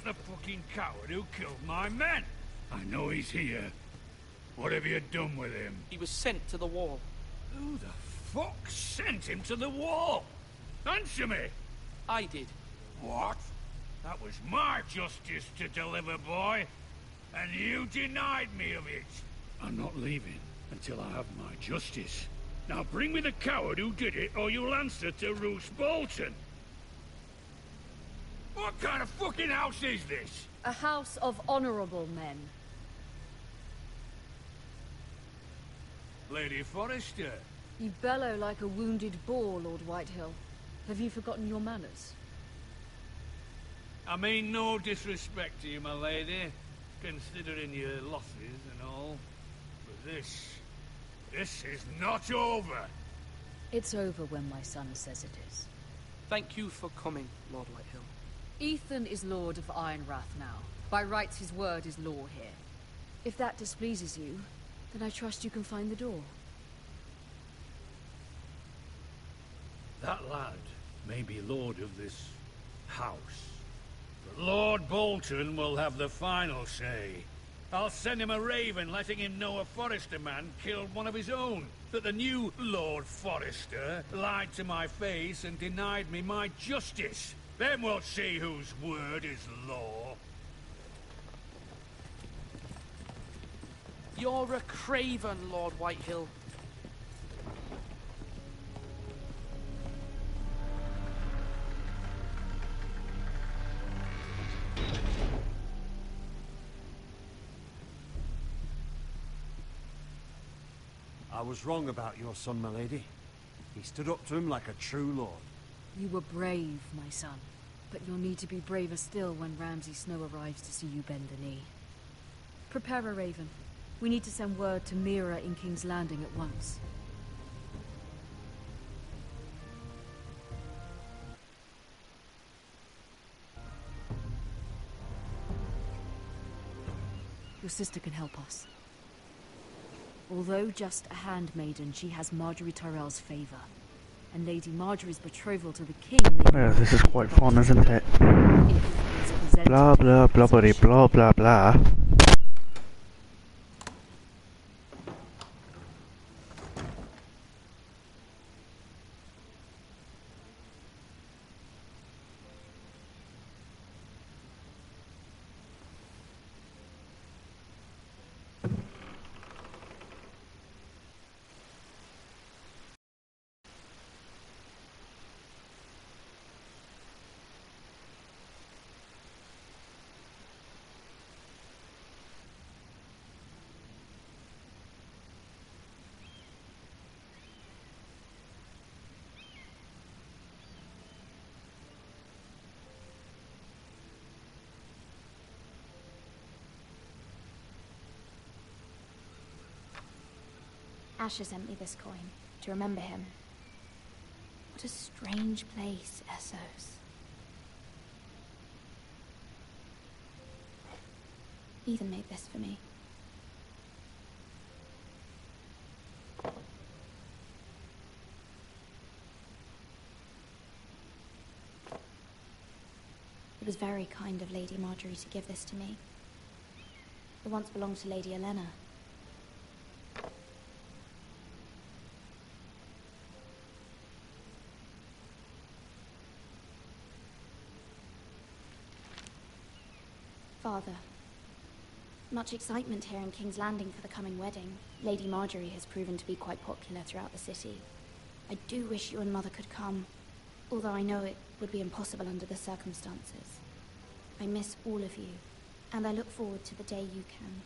the fucking coward who killed my men. I know he's here. What have you done with him? He was sent to the wall. Who the fuck sent him to the wall? Answer me! I did. What? That was my justice to deliver, boy. And you denied me of it. I'm not leaving until I have my justice. Now bring me the coward who did it, or you'll answer to Roose Bolton. What kind of fucking house is this? A house of honorable men. Lady Forrester. You bellow like a wounded boar, Lord Whitehill. Have you forgotten your manners? I mean no disrespect to you, my lady, considering your losses and all. But this is not over. It's over when my son says it is. Thank you for coming, Lord Whitehill. Ethan is Lord of Ironrath now. By rights, his word is law here. If that displeases you, then I trust you can find the door. That lad may be lord of this house, but Lord Bolton will have the final say. I'll send him a raven letting him know a Forrester man killed one of his own, that the new Lord Forrester lied to my face and denied me my justice. Then we'll see whose word is law. You're a craven, Lord Whitehill. I was wrong about your son, my lady. He stood up to him like a true lord. You were brave, my son. But you'll need to be braver still when Ramsay Snow arrives to see you bend the knee. Prepare a raven. We need to send word to Mira in King's Landing at once. Your sister can help us. Although just a handmaiden, she has Marjorie Tyrell's favor. And Lady Marjorie's betrothal to the king... Yeah, this is quite fun, isn't it? Blah blah blah blah blah blah blah. Asher sent me this coin, to remember him. What a strange place, Essos. Ethan made this for me. It was very kind of Lady Marjorie to give this to me. It once belonged to Lady Elena. Father, much excitement here in King's Landing for the coming wedding. Lady Marjorie has proven to be quite popular throughout the city. I do wish you and Mother could come, although I know it would be impossible under the circumstances. I miss all of you, and I look forward to the day you can.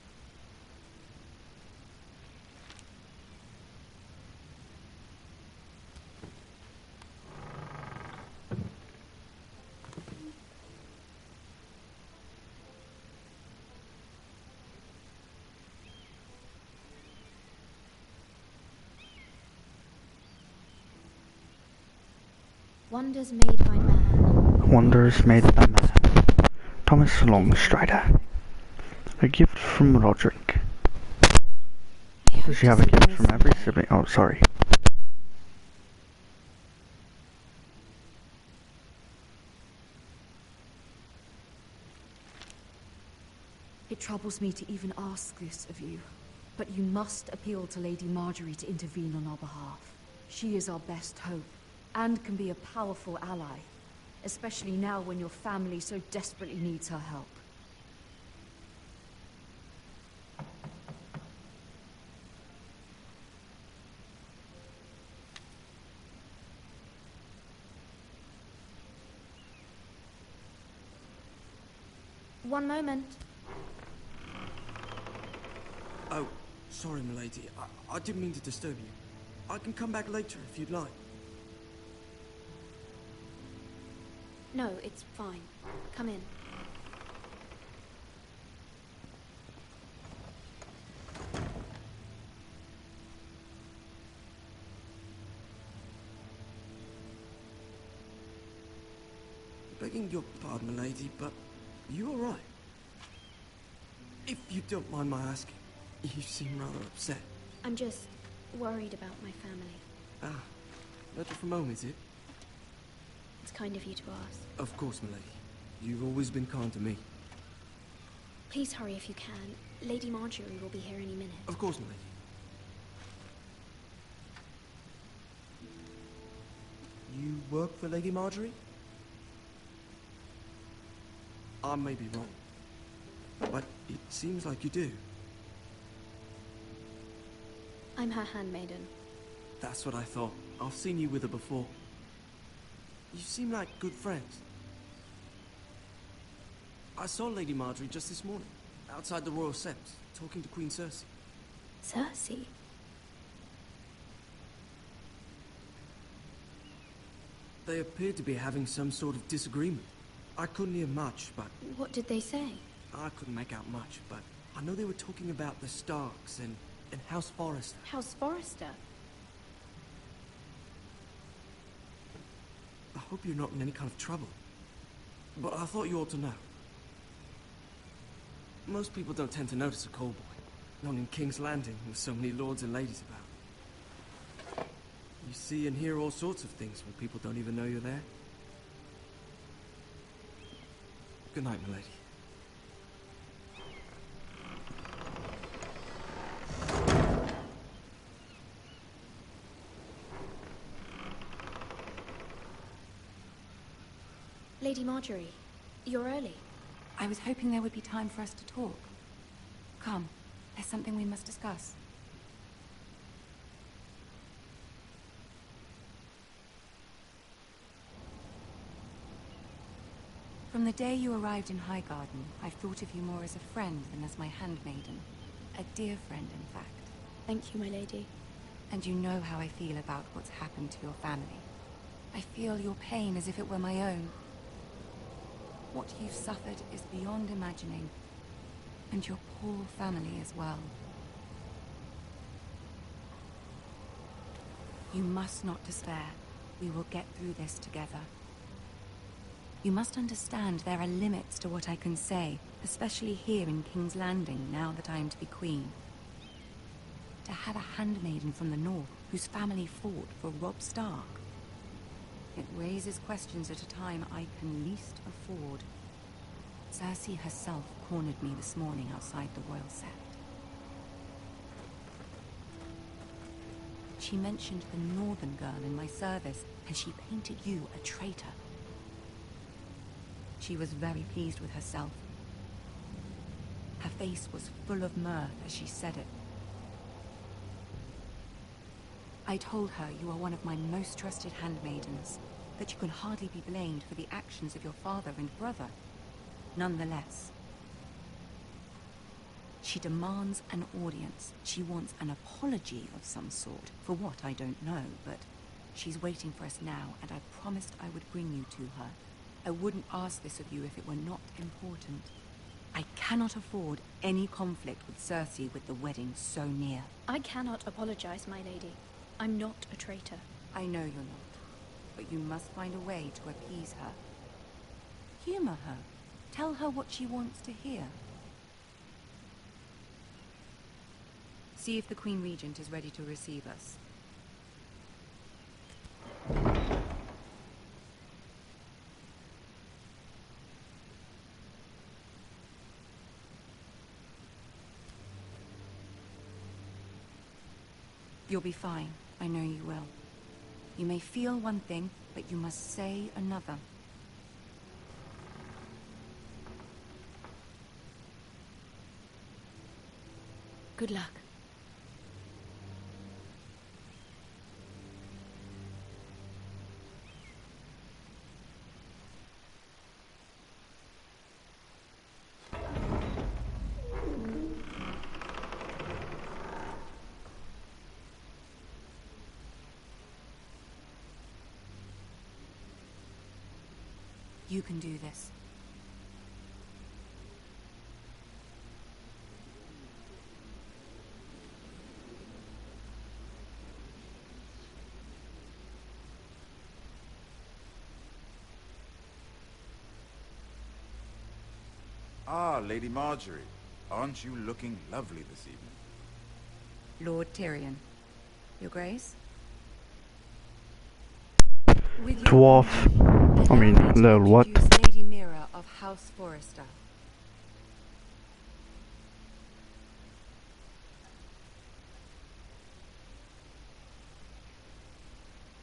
Wonders made by man. Wonders made by man. Thomas Longstrider. A gift from Roderick. Does she have a gift from every sibling? Oh, sorry. It troubles me to even ask this of you, but you must appeal to Lady Marjorie to intervene on our behalf. She is our best hope, and can be a powerful ally, especially now when your family so desperately needs her help. One moment. Oh, sorry, milady. I didn't mean to disturb you. I can come back later if you'd like. No, it's fine. Come in. Begging your pardon, milady, but you all right? If you don't mind my asking, you seem rather upset. I'm just worried about my family. Ah, better from home, is it? It's kind of you to ask. Of course, milady. You've always been kind to me. Please hurry if you can. Lady Marjorie will be here any minute. Of course, milady. You work for Lady Marjorie? I may be wrong, but it seems like you do. I'm her handmaiden. That's what I thought. I've seen you with her before. You seem like good friends. I saw Lady Marjorie just this morning, outside the Royal Sept, talking to Queen Cersei. Cersei? They appeared to be having some sort of disagreement. I couldn't hear much, but... What did they say? I couldn't make out much, but I know they were talking about the Starks and House Forrester. House Forrester? I hope you're not in any kind of trouble. But I thought you ought to know. Most people don't tend to notice a callboy. Not in King's Landing, with so many lords and ladies about. You see and hear all sorts of things when people don't even know you're there. Good night, milady. Lady Marjorie, you're early. I was hoping there would be time for us to talk. Come, there's something we must discuss. From the day you arrived in Highgarden, I've thought of you more as a friend than as my handmaiden. A dear friend, in fact. Thank you, my lady. And you know how I feel about what's happened to your family. I feel your pain as if it were my own. What you've suffered is beyond imagining. And your poor family as well. You must not despair. We will get through this together. You must understand there are limits to what I can say, especially here in King's Landing, now that I am to be queen. To have a handmaiden from the north whose family fought for Robb Stark. It raises questions at a time I can least afford. Cersei herself cornered me this morning outside the Royal Sept. She mentioned the northern girl in my service, and she painted you a traitor. She was very pleased with herself. Her face was full of mirth as she said it. I told her you are one of my most trusted handmaidens, that you can hardly be blamed for the actions of your father and brother. Nonetheless, she demands an audience. She wants an apology of some sort, for what I don't know, but she's waiting for us now, and I promised I would bring you to her. I wouldn't ask this of you if it were not important. I cannot afford any conflict with Cersei with the wedding so near. I cannot apologize, my lady. I'm not a traitor. I know you're not, but you must find a way to appease her. Humor her. Tell her what she wants to hear. See if the Queen Regent is ready to receive us. You'll be fine. I know you will. You may feel one thing, but you must say another. Good luck. You can do this. Ah, Lady Marjorie. Aren't you looking lovely this evening? Lord Tyrion. Your Grace? Dwarf. I mean, lol, what? Lady Mira of House Forrester.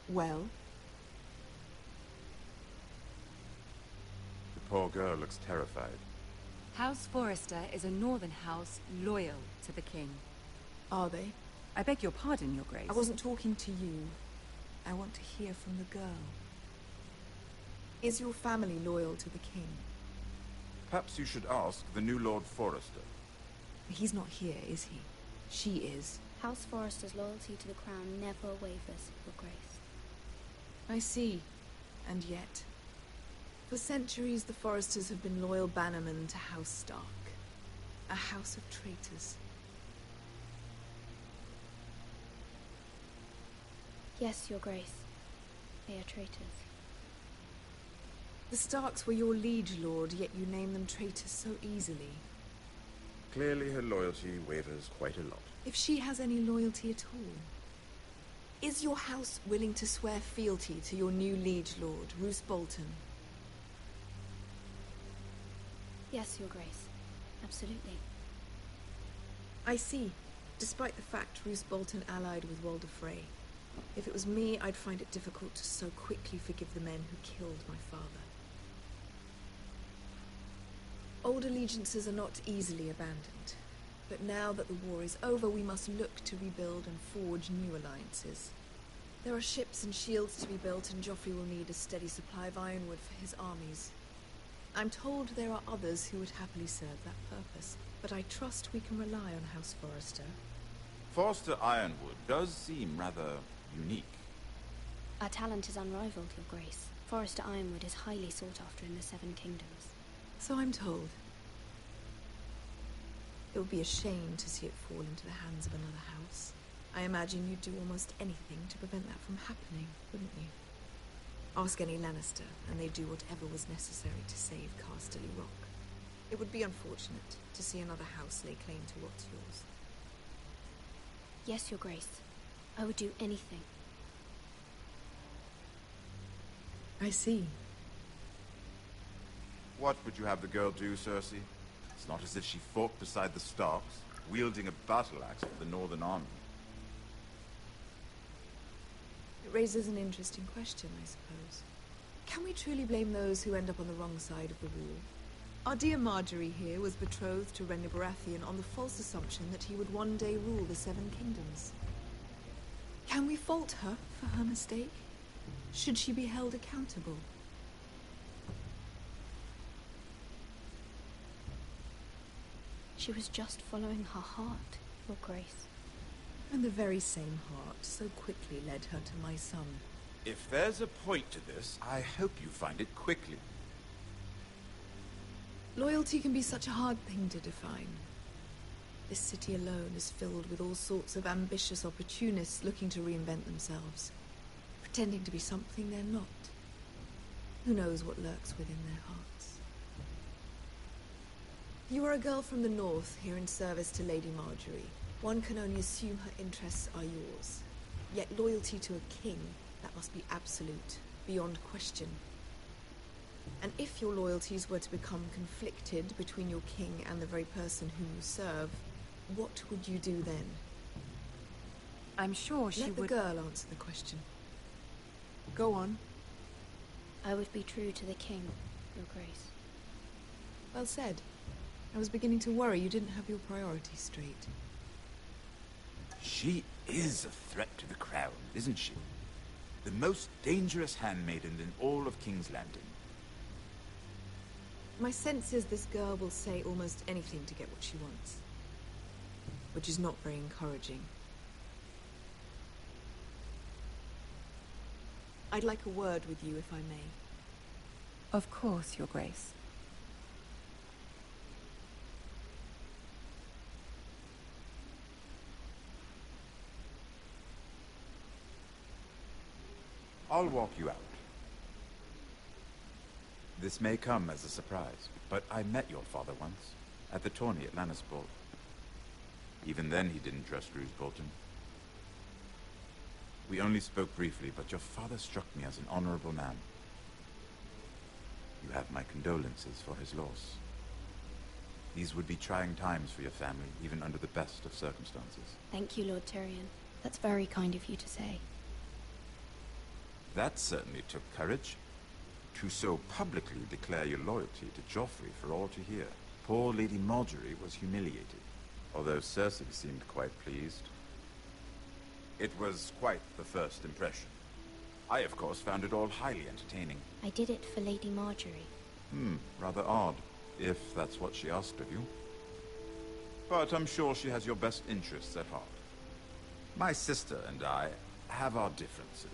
Well? The poor girl looks terrified. House Forrester is a northern house loyal to the king. Are they? I beg your pardon, Your Grace. I wasn't talking to you. I want to hear from the girl. Is your family loyal to the king? Perhaps you should ask the new Lord Forrester. He's not here, is he? She is. House Forrester's loyalty to the crown never wavers, Your Grace. I see. And yet... For centuries, the Forresters have been loyal bannermen to House Stark. A house of traitors. Yes, Your Grace. They are traitors. The Starks were your liege lord, yet you name them traitors so easily. Clearly her loyalty wavers quite a lot. If she has any loyalty at all. Is your house willing to swear fealty to your new liege lord, Roose Bolton? Yes, Your Grace. Absolutely. I see. Despite the fact Roose Bolton allied with Walder Frey. If it was me, I'd find it difficult to so quickly forgive the men who killed my father. Old allegiances are not easily abandoned. But now that the war is over, we must look to rebuild and forge new alliances. There are ships and shields to be built, and Joffrey will need a steady supply of ironwood for his armies. I'm told there are others who would happily serve that purpose, but I trust we can rely on House Forrester. Forrester Ironwood does seem rather unique. Our talent is unrivaled, Your Grace. Forrester Ironwood is highly sought after in the Seven Kingdoms. So I'm told. It would be a shame to see it fall into the hands of another house. I imagine you'd do almost anything to prevent that from happening, wouldn't you? Ask any Lannister, and they'd do whatever was necessary to save Casterly Rock. It would be unfortunate to see another house lay claim to what's yours. Yes, Your Grace. I would do anything. I see. What would you have the girl do, Cersei? It's not as if she fought beside the Starks, wielding a battle axe for the Northern Army. It raises an interesting question, I suppose. Can we truly blame those who end up on the wrong side of the war? Our dear Marjorie here was betrothed to Renly Baratheon on the false assumption that he would one day rule the Seven Kingdoms. Can we fault her for her mistake? Should she be held accountable? She was just following her heart, Your Grace. And the very same heart so quickly led her to my son. If there's a point to this, I hope you find it quickly. Loyalty can be such a hard thing to define. This city alone is filled with all sorts of ambitious opportunists looking to reinvent themselves, pretending to be something they're not. Who knows what lurks within their hearts? You are a girl from the north, here in service to Lady Marjorie. One can only assume her interests are yours. Yet loyalty to a king, that must be absolute, beyond question. And if your loyalties were to become conflicted between your king and the very person whom you serve, what would you do then? I'm sure she Let the would... girl answer the question. Go on. I would be true to the king, Your Grace. Well said. I was beginning to worry you didn't have your priorities straight. She is a threat to the crown, isn't she? The most dangerous handmaiden in all of King's Landing. My sense is this girl will say almost anything to get what she wants. Which is not very encouraging. I'd like a word with you, if I may. Of course, Your Grace. I'll walk you out. This may come as a surprise, but I met your father once, at the tourney at Lannisport. Even then he didn't trust Roose Bolton. We only spoke briefly, but your father struck me as an honorable man. You have my condolences for his loss. These would be trying times for your family, even under the best of circumstances. Thank you, Lord Tyrion. That's very kind of you to say. That certainly took courage. To so publicly declare your loyalty to Joffrey for all to hear. Poor Lady Margaery was humiliated, although Cersei seemed quite pleased. It was quite the first impression. I, of course, found it all highly entertaining. I did it for Lady Margaery. Rather odd, if that's what she asked of you. But I'm sure she has your best interests at heart. My sister and I have our differences.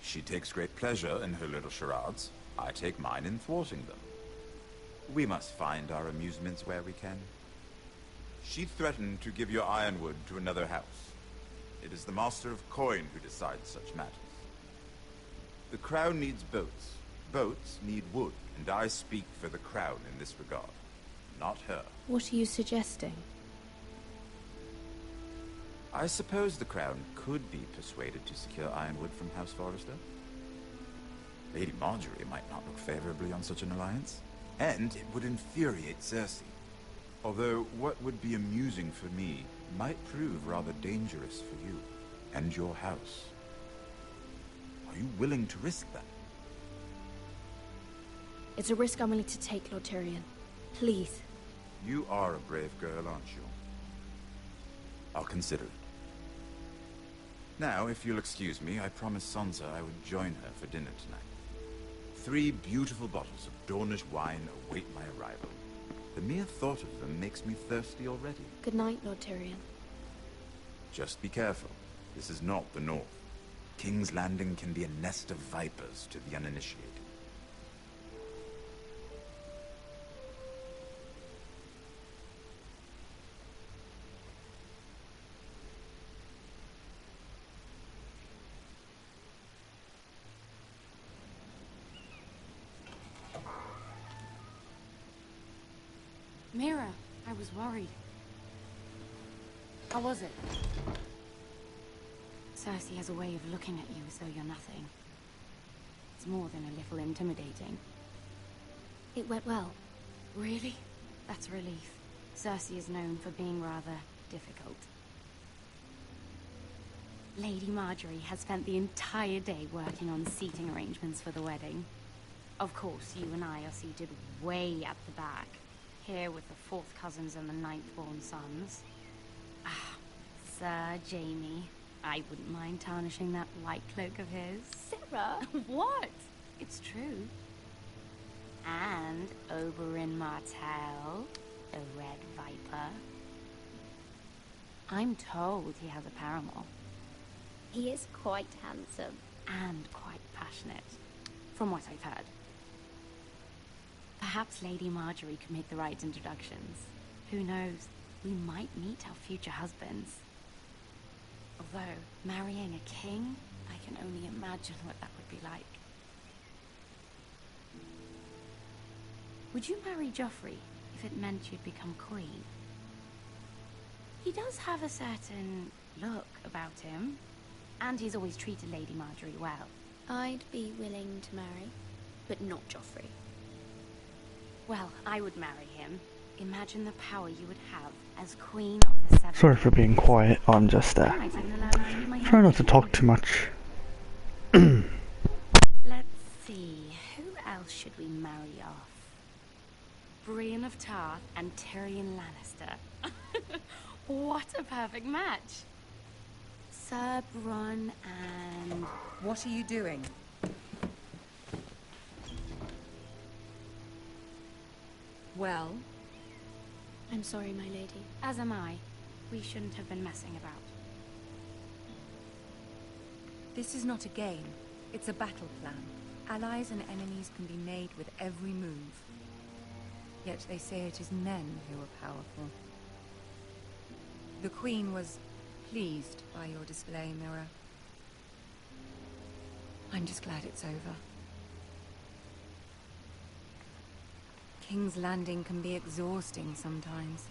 She takes great pleasure in her little charades. I take mine in thwarting them. We must find our amusements where we can. She threatened to give your ironwood to another house. It is the Master of Coin who decides such matters. The crown needs boats. Boats need wood, and I speak for the crown in this regard, not her. What are you suggesting? I suppose the crown could be persuaded to secure ironwood from House Forrester. Lady Margaery might not look favorably on such an alliance, and it would infuriate Cersei. Although what would be amusing for me might prove rather dangerous for you and your house. Are you willing to risk that? It's a risk I'm willing to take, Lord Tyrion. Please. You are a brave girl, aren't you? I'll consider it. Now, if you'll excuse me, I promised Sansa I would join her for dinner tonight. 3 beautiful bottles of Dornish wine await my arrival. The mere thought of them makes me thirsty already. Good night, Lord Tyrion. Just be careful. This is not the North. King's Landing can be a nest of vipers to the uninitiated. Mira, I was worried. How was it? Cersei has a way of looking at you as though you're nothing. It's more than a little intimidating. It went well. Really? That's a relief. Cersei is known for being rather difficult. Lady Margaery has spent the entire day working on seating arrangements for the wedding. Of course, you and I are seated way at the back. Here with the 4th cousins and the 9th-born sons. Ah, Sir Jaime. I wouldn't mind tarnishing that white cloak of his. Sarah! What? It's true. And Oberyn Martell, the Red Viper. I'm told he has a paramour. He is quite handsome. And quite passionate, from what I've heard. Perhaps Lady Margaery could make the right introductions. Who knows? We might meet our future husbands. Although, marrying a king, I can only imagine what that would be like. Would you marry Joffrey if it meant you'd become queen? He does have a certain look about him, and he's always treated Lady Margaery well. I'd be willing to marry, but not Joffrey. Well, I would marry him, Imagine the power you would have as Queen of the Seven. Sorry for being quiet, I'm just Might even allow me to use my try not to hand. talk too much. Let's see, who else should we marry off? Brienne of Tarth and Tyrion Lannister. What a perfect match. Sir Bronn and... What are you doing? Well? I'm sorry, my lady. As am I. We shouldn't have been messing about. This is not a game. It's a battle plan. Allies and enemies can be made with every move. Yet they say it is men who are powerful. The Queen was pleased by your display, Mira. I'm just glad it's over. King's Landing can be exhausting sometimes.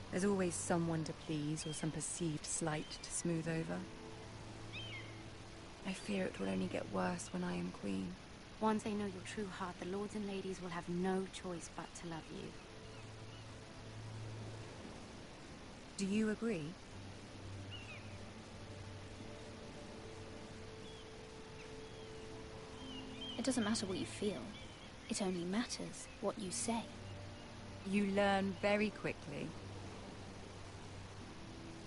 There's always someone to please or some perceived slight to smooth over. I fear it will only get worse when I am queen. Once they know your true heart, the lords and ladies will have no choice but to love you. Do you agree? It doesn't matter what you feel. It only matters what you say. You learn very quickly.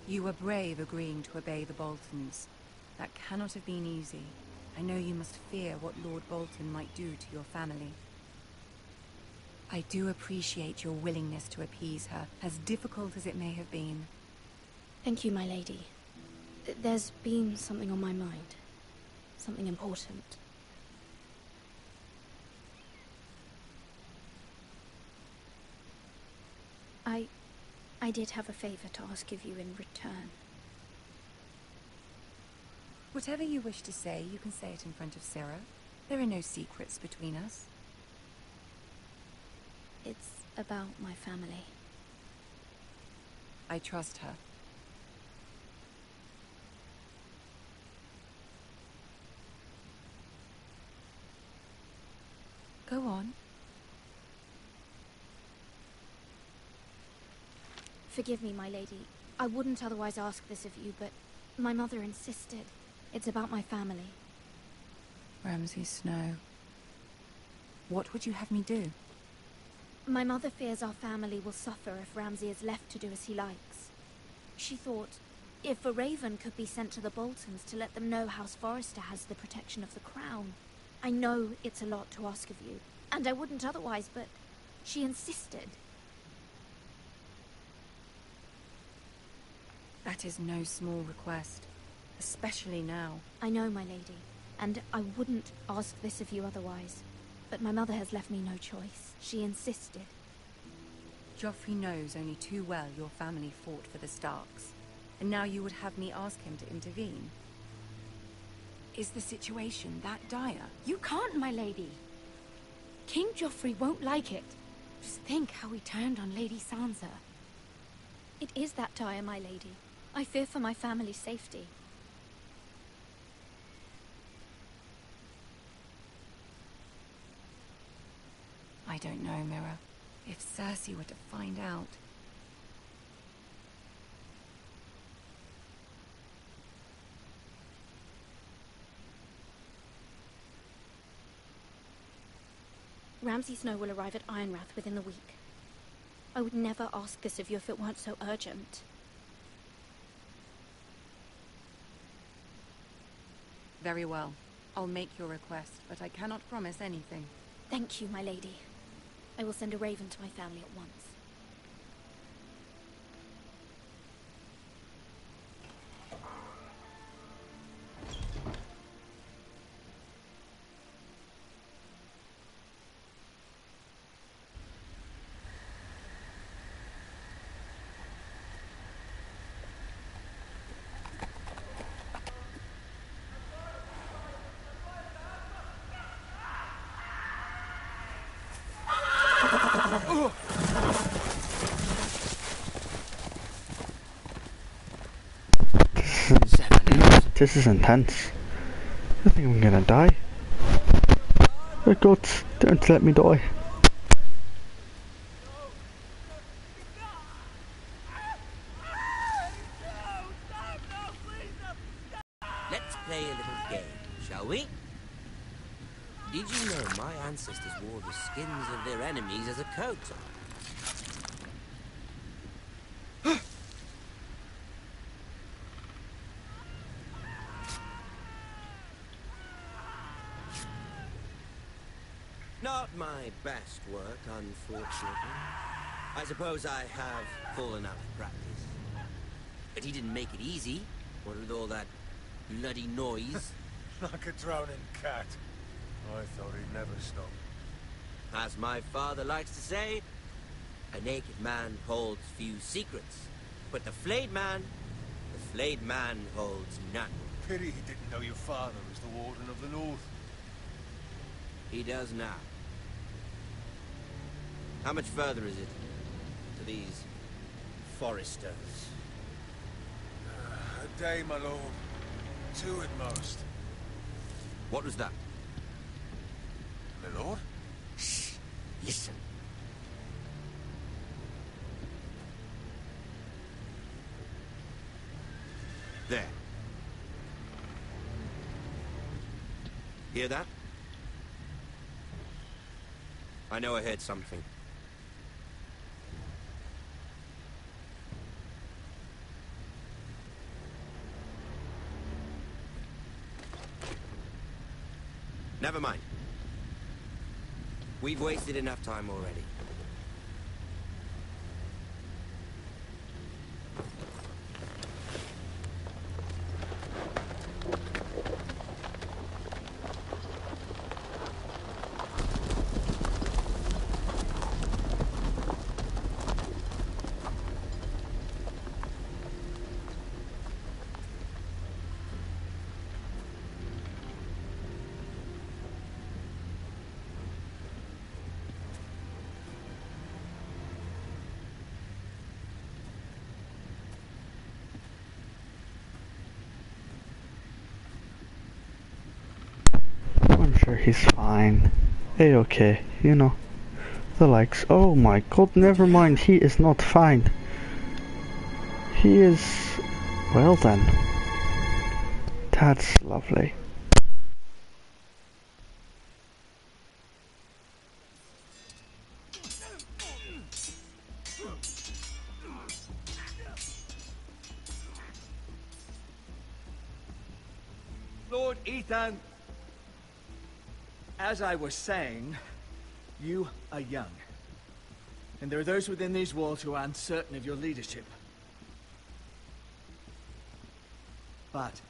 You were brave agreeing to obey the Boltons. That cannot have been easy. I know you must fear what Lord Bolton might do to your family. I do appreciate your willingness to appease her, as difficult as it may have been. Thank you, my lady. There's been something on my mind. Something important. I did have a favor to ask of you in return. Whatever you wish to say, you can say it in front of Sarah. There are no secrets between us. It's about my family. I trust her. Go on. Forgive me, my lady. I wouldn't otherwise ask this of you, but my mother insisted. It's about my family. Ramsay Snow. What would you have me do? My mother fears our family will suffer if Ramsay is left to do as he likes. She thought, if a raven could be sent to the Boltons to let them know House Forrester has the protection of the crown. I know it's a lot to ask of you, and I wouldn't otherwise, but she insisted. That is no small request, especially now. I know, my lady, and I wouldn't ask this of you otherwise. But my mother has left me no choice. She insisted. Joffrey knows only too well your family fought for the Starks, and now you would have me ask him to intervene. Is the situation that dire? You can't, my lady. King Joffrey won't like it. Just think how he turned on Lady Sansa. It is that dire, my lady. I fear for my family's safety. I don't know, Mira. If Cersei were to find out... Ramsay Snow will arrive at Ironrath within the week. I would never ask this of you if it weren't so urgent. Very well. I'll make your request, but I cannot promise anything. Thank you, my lady. I will send a raven to my family at once. This is intense. I think I'm gonna die. Oh God, don't let me die. Let's play a little game, shall we? Did you know my ancestors wore the skins of their enemies as a coat? Not my best work, unfortunately. I suppose I have fallen out of practice. But he didn't make it easy, what with all that bloody noise. Like a drowning cat. I thought he'd never stop. As my father likes to say, a naked man holds few secrets. But the flayed man holds none. Pity he didn't know your father was the Warden of the North. He does now. How much further is it to these foresters? A day, my lord. 2 at most. What was that? My lord? Shh! Listen. There. Hear that? I know I heard something. Never mind. We've wasted enough time already. I'm sure he's fine. A-okay, you know. The likes. Oh my god, never mind, he is not fine. He is... well then. That's lovely. Lord Ethan, as I was saying, you are young. And there are those within these walls who are uncertain of your leadership. But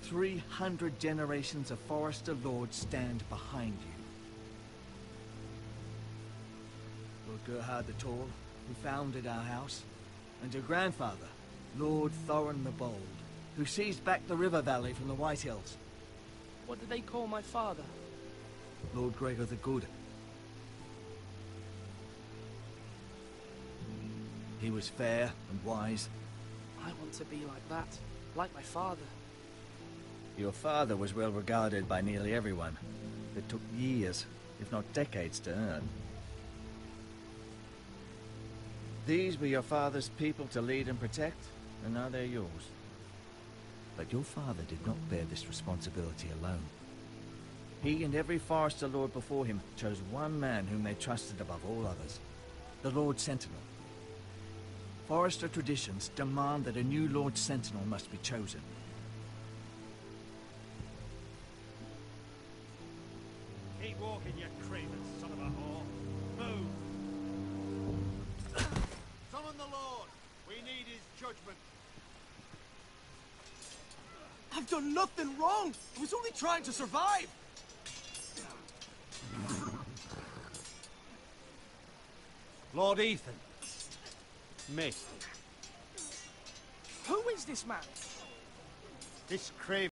300 generations of Forester Lords stand behind you. Lord Gerhard the Tall, who founded our house, and your grandfather, Lord Thorin the Bold, who seized back the river valley from the White Hills. What did they call my father? Lord Gregor the Good. He was fair and wise. I want to be like that, like my father. Your father was well regarded by nearly everyone. It took years, if not decades, to earn. These were your father's people to lead and protect, and now they're yours. But your father did not bear this responsibility alone. He and every Forester Lord before him chose one man whom they trusted above all others, the Lord Sentinel. Forester traditions demand that a new Lord Sentinel must be chosen. Keep walking, you craven son of a whore. Move! Summon the Lord! We need his judgment. I've done nothing wrong! I was only trying to survive! Lord Ethan. Missed. Who is this man? This craven